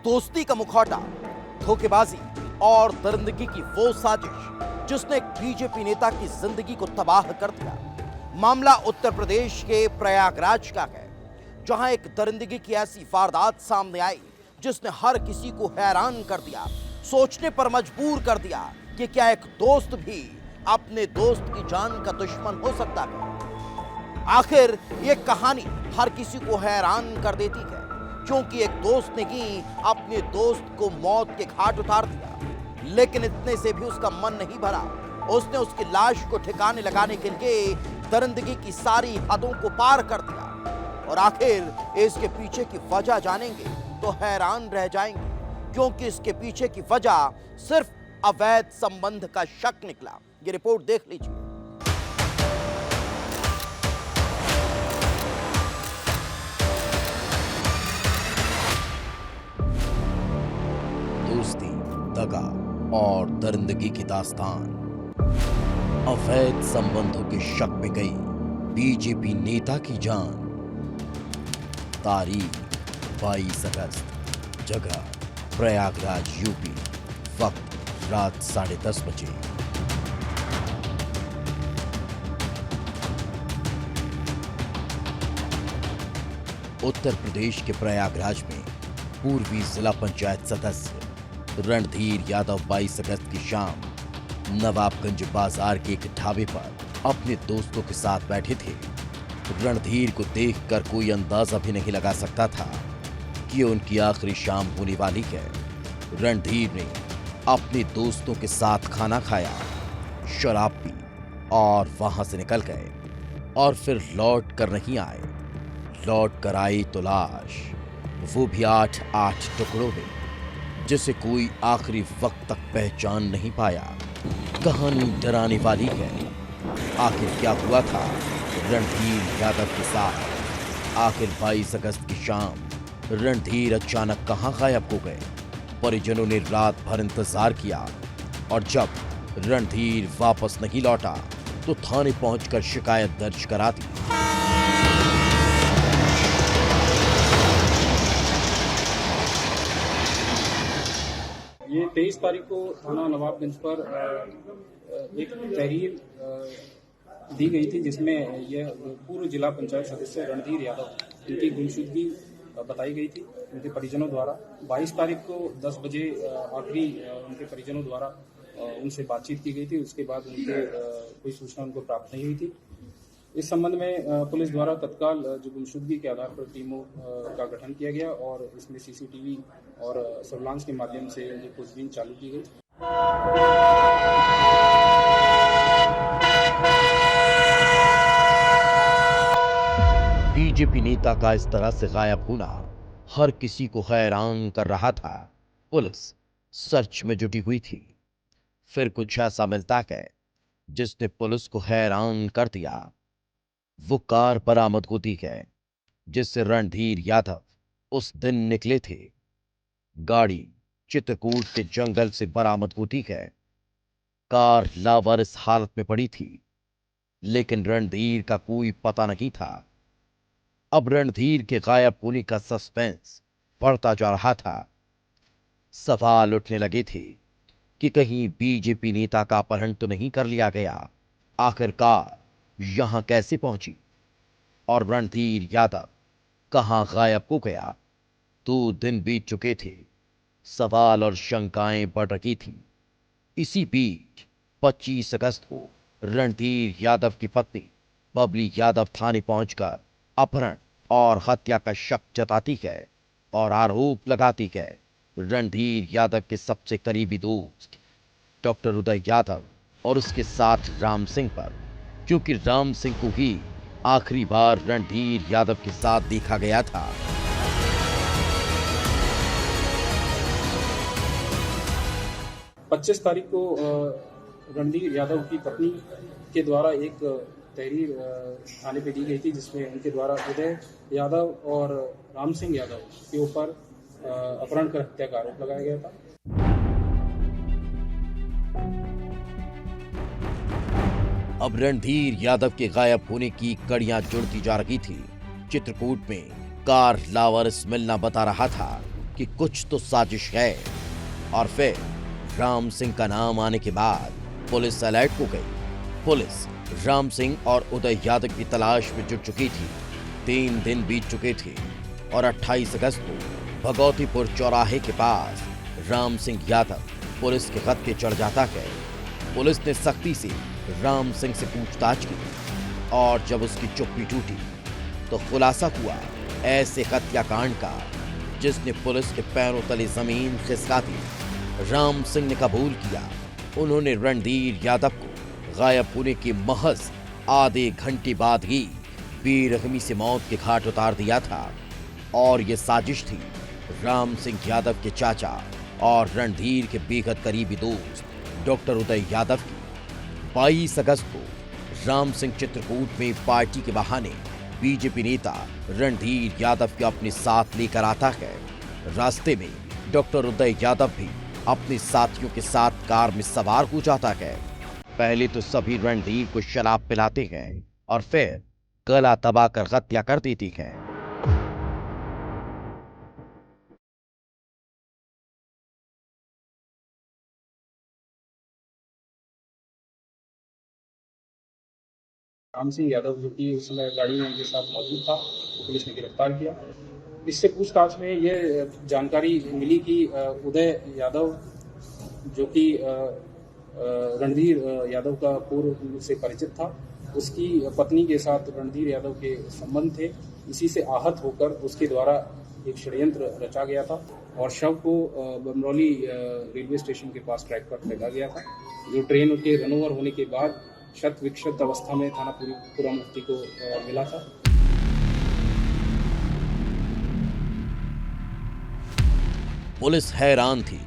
दोस्ती का मुखौटा, धोखेबाजी और दरिंदगी की वो साजिश जिसने एक बीजेपी नेता की जिंदगी को तबाह कर दिया। मामला उत्तर प्रदेश के प्रयागराज का है, जहां एक दरिंदगी की ऐसी वारदात सामने आई जिसने हर किसी को हैरान कर दिया, सोचने पर मजबूर कर दिया कि क्या एक दोस्त भी अपने दोस्त की जान का दुश्मन हो सकता है। आखिर ये कहानी हर किसी को हैरान कर देती है, क्योंकि एक दोस्त ने ही अपने दोस्त को मौत के घाट उतार दिया, लेकिन इतने से भी उसका मन नहीं भरा। उसने उसकी लाश को ठिकाने लगाने के लिए दरिंदगी की सारी हदों को पार कर दिया। और आखिर इसके पीछे की वजह जानेंगे तो हैरान रह जाएंगे, क्योंकि इसके पीछे की वजह सिर्फ अवैध संबंध का शक निकला। ये रिपोर्ट देख लीजिए। दोस्ती, दगा और दरिंदगी की दास्तान। अवैध संबंधों के शक में गई बीजेपी नेता की जान। तारीख 22 अगस्त, जगह प्रयागराज यूपी, वक्त रात 10:30 बजे। उत्तर प्रदेश के प्रयागराज में पूर्वी जिला पंचायत सदस्य रणधीर यादव 22 अगस्त की शाम नवाबगंज बाजार के एक ढाबे पर अपने दोस्तों के साथ बैठे थे। रणधीर को देखकर कोई अंदाजा भी नहीं लगा सकता था कि उनकी आखिरी शाम होने वाली है। रणधीर ने अपने दोस्तों के साथ खाना खाया, शराब पी और वहां से निकल गए और फिर लौट कर नहीं आए। लौट कर आई तो लाश, वो भी 8 टुकड़ों में, जिसे कोई आखिरी वक्त तक पहचान नहीं पाया। कहानी डराने वाली है। आखिर क्या हुआ था रणधीर यादव के साथ? आखिर 22 अगस्त की शाम रणधीर अचानक कहां गायब हो गए? परिजनों ने रात भर इंतजार किया और जब रणधीर वापस नहीं लौटा तो थाने पहुंचकर शिकायत दर्ज करा दी। ये 23 तारीख को थाना नवाबगंज पर एक तहरीर दी गई थी, जिसमें यह पूर्व जिला पंचायत सदस्य रणधीर यादव इनकी गुमशुदगी बताई गई थी उनके परिजनों द्वारा। 22 तारीख को 10 बजे आखिरी उनके परिजनों द्वारा उनसे बातचीत की गई थी। उसके बाद उनके कोई सूचना उनको प्राप्त नहीं हुई थी। इस संबंध में पुलिस द्वारा तत्काल जो गुमशुदगी के आधार पर टीमों का गठन किया गया और इसमें सीसीटीवी और सर्विलांस के माध्यम से ये खोजबीन चालू की गई। बीजेपी नेता का इस तरह से गायब होना हर किसी को हैरान कर रहा था। पुलिस सर्च में जुटी हुई थी। फिर कुछ ऐसा मिलता है जिसने पुलिस को हैरान कर दिया। वो कार बरामद होती है जिससे रणधीर यादव उस दिन निकले थे। गाड़ी चित्रकूट के जंगल से बरामद होती है। कार लावारिस हालत में पड़ी थी, लेकिन रणधीर का कोई पता नहीं था। अब रणधीर के गायब होने का सस्पेंस बढ़ता जा रहा था। सवाल उठने लगे थे कि कहीं बीजेपी नेता का अपहरण तो नहीं कर लिया गया। आखिरकार यहां कैसे पहुंची और रणधीर यादव कहां गायब हो गया? 2 दिन बीत चुके थे। सवाल और शंकाएं बढ़ रही थी। इसी बीच 25 अगस्त को रणधीर यादव की पत्नी बबली यादव थाने पहुंचकर अपहरण और हत्या का शक जताती है और आरोप लगाती है रणधीर यादव के सबसे करीबी दोस्त डॉक्टर उदय यादव और उसके साथ राम सिंह पर, क्योंकि राम सिंह को ही आखिरी बार रणधीर यादव के साथ देखा गया था। पच्चीस तारीख को रणधीर यादव की पत्नी के द्वारा एक तहरीर थाने पे दी गई थी, जिसमें उनके द्वारा उदय यादव और राम सिंह यादव के ऊपर अपहरण कर हत्या का आरोप लगाया गया था। अब रणधीर यादव के गायब होने की कड़ियां जुड़ती जा रही थी। चित्रकूट में कार लावारिस मिलना बता रहा था कि कुछ तो साजिश है। और फिर राम सिंह का नाम आने के बाद पुलिस अलर्ट हो गई। पुलिस राम सिंह और उदय यादव की तलाश में जुट चुकी थी। 3 दिन बीत चुके थे और 28 अगस्त को भगवतीपुर चौराहे के पास राम सिंह यादव पुलिस के खत पे चढ़ जाता है। पुलिस ने सख्ती से राम सिंह से पूछताछ की और जब उसकी चुप्पी टूटी तो खुलासा हुआ ऐसे हत्याकांड का जिसने पुलिस के पैरों तले जमीन खिसका दी। राम सिंह ने कबूल किया उन्होंने रणधीर यादव को गायब होने के महज आधे घंटे बाद ही बेरहमी से मौत के घाट उतार दिया था। और ये साजिश थी राम सिंह यादव के चाचा और रणधीर के बेहद करीबी दोस्त डॉक्टर उदय यादव की। 22 अगस्त को राम सिंह चित्रकूट में पार्टी के बहाने बीजेपी नेता रणधीर यादव के अपने साथ लेकर आता है। रास्ते में डॉक्टर उदय यादव भी अपने साथियों के साथ कार में सवार हो जाता है। पहले तो सभी रणधीर को शराब पिलाते हैं और फिर गला दबाकर हत्या कर देती है। राम सिंह यादव जो कि उस समय गाड़ी में उनके साथ मौजूद था, तो पुलिस ने गिरफ्तार किया। इससे पूछताछ में ये जानकारी मिली कि उदय यादव जो कि रणधीर यादव का पूर्व से परिचित था, उसकी पत्नी के साथ रणधीर यादव के संबंध थे। इसी से आहत होकर उसके द्वारा एक षड्यंत्र रचा गया था और शव को बमरौली रेलवे स्टेशन के पास ट्रैक पर फेंका गया था, जो ट्रेन के रनओवर होने के बाद शत विक्षत अवस्था में थाना पूरा मुफ्ती को मिला था। पुलिस हैरान थी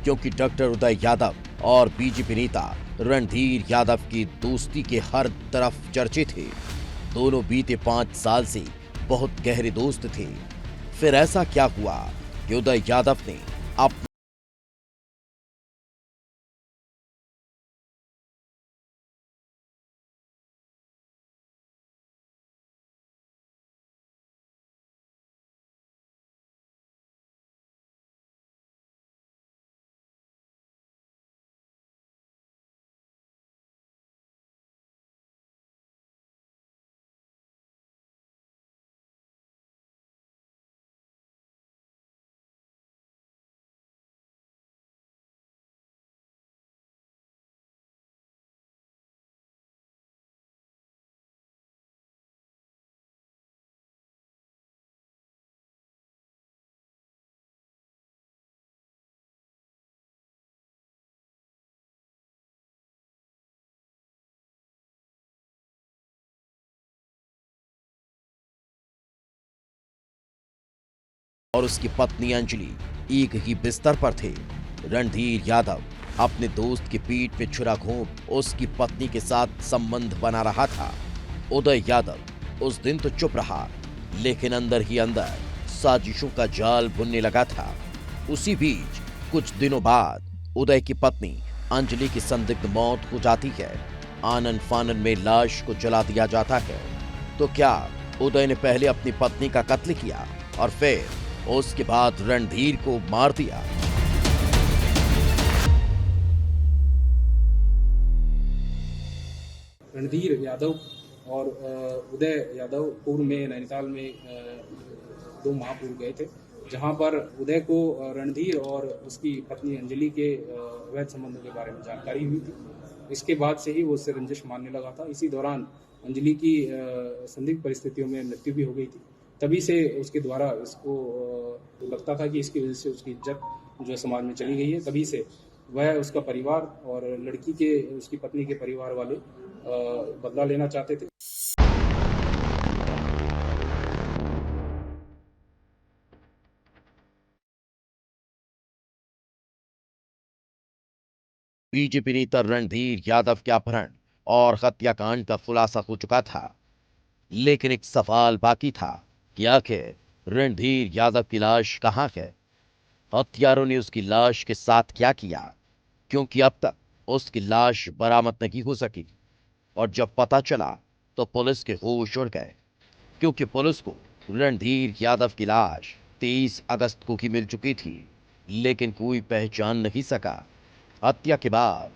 क्योंकि डॉक्टर उदय यादव और बीजेपी नेता रणधीर यादव की दोस्ती के हर तरफ चर्चे थे। दोनों बीते 5 साल से बहुत गहरे दोस्त थे। फिर ऐसा क्या हुआ कि उदय यादव ने अपने और उसकी पत्नी अंजलि एक ही बिस्तर पर थे। रणधीर यादव अपने दोस्त की पीठ पे छुरा घोंप उसकी पत्नी के साथ संबंध बना रहा था। उदय यादव उस दिन तो चुप रहा, लेकिन अंदर ही अंदर साजिशों का जाल बुनने लगा था। उसी बीच कुछ दिनों बाद उदय की पत्नी अंजलि की संदिग्ध मौत हो जाती है। आनन फानन में लाश को जला दिया जाता है। तो क्या उदय ने पहले अपनी पत्नी का कत्ल किया और फिर उसके बाद रणधीर को मार दिया? रणधीर यादव और उदय यादव पूर्व में नैनीताल में 2 माह पूर्व गए थे, जहां पर उदय को रणधीर और उसकी पत्नी अंजलि के अवैध संबंधों के बारे में जानकारी हुई थी। इसके बाद से ही वो उससे रंजिश मानने लगा था। इसी दौरान अंजलि की संदिग्ध परिस्थितियों में मृत्यु भी हो गई थी। तभी से उसके द्वारा इसको लगता था कि इसकी वजह से उसकी इज्जत जो समाज में चली गई है। तभी से वह, उसका परिवार और लड़की के, उसकी पत्नी के परिवार वाले बदला लेना चाहते थे। बीजेपी नेता रणधीर यादव के अपहरण और हत्याकांड का खुलासा हो चुका था, लेकिन एक सवाल बाकी था कि आखिर रणधीर यादव की लाश कहाँ है? हत्यारों ने उसकी लाश के साथ क्या किया? क्योंकि अब तक उसकी लाश बरामद नहीं हो सकी और जब पता चला तो पुलिस के होश उड़ गए, क्योंकि पुलिस को रणधीर यादव की लाश 23 अगस्त को ही मिल चुकी थी, लेकिन कोई पहचान नहीं सका। हत्या के बाद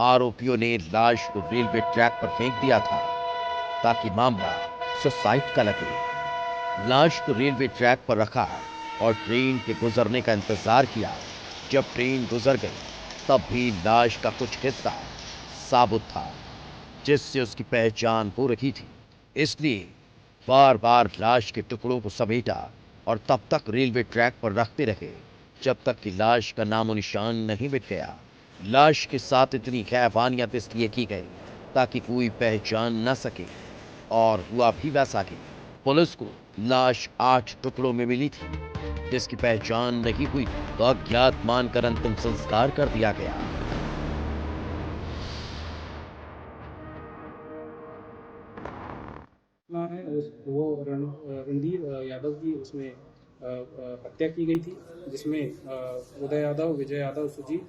आरोपियों ने लाश को रेलवे ट्रैक पर फेंक दिया था ताकि मामला सुसाइड का लगे। लाश को रेलवे ट्रैक पर रखा और ट्रेन के गुजरने का इंतजार किया। जब ट्रेन गुजर गई तब भी लाश का कुछ हिस्सा साबुत था, जिससे उसकी पहचान हो रही थी। इसलिए बार बार लाश के टुकड़ों को समेटा और तब तक रेलवे ट्रैक पर रखते रहे जब तक कि लाश का नामो निशान नहीं मिट गया। लाश के साथ इतनी हैवानियत इसलिए की गई ताकि कोई पहचान न सके, और हुआ भी वैसा ही। पुलिस को लाश 8 टुकड़ों में मिली थी, जिसकी पहचान नहीं हुई तो अज्ञात मानकर अंतिम संस्कार कर दिया गया। है वो रणधीर यादव की उसमें हत्या की गई थी, जिसमें उदय यादव, विजय यादव, सुजीत,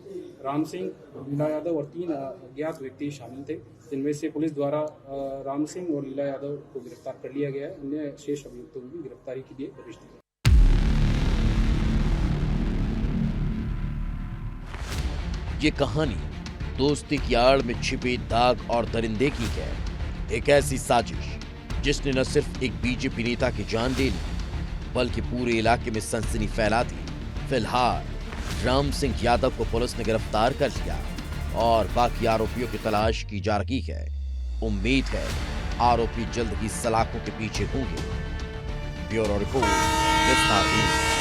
राम सिंह, लीला यादव और 3 अज्ञात व्यक्ति शामिल थे, जिनमें से पुलिस द्वारा राम सिंह और लीला यादव को गिरफ्तार कर लिया गया है। अन्य शेष अभियुक्तों की गिरफ्तारी के लिए प्रवेश दिया। ये कहानी दोस्ती की आड़ में छिपे दाग और दरिंदे की है। एक ऐसी साजिश जिसने न सिर्फ एक बीजेपी नेता की जान ले ली, बल्कि पूरे इलाके में सनसनी फैला दी। फिलहाल राम सिंह यादव को पुलिस ने गिरफ्तार कर लिया और बाकी आरोपियों की तलाश की जा रही है। उम्मीद है आरोपी जल्द ही सलाखों के पीछे होंगे। ब्यूरो रिपोर्ट, विस्तार न्यूज।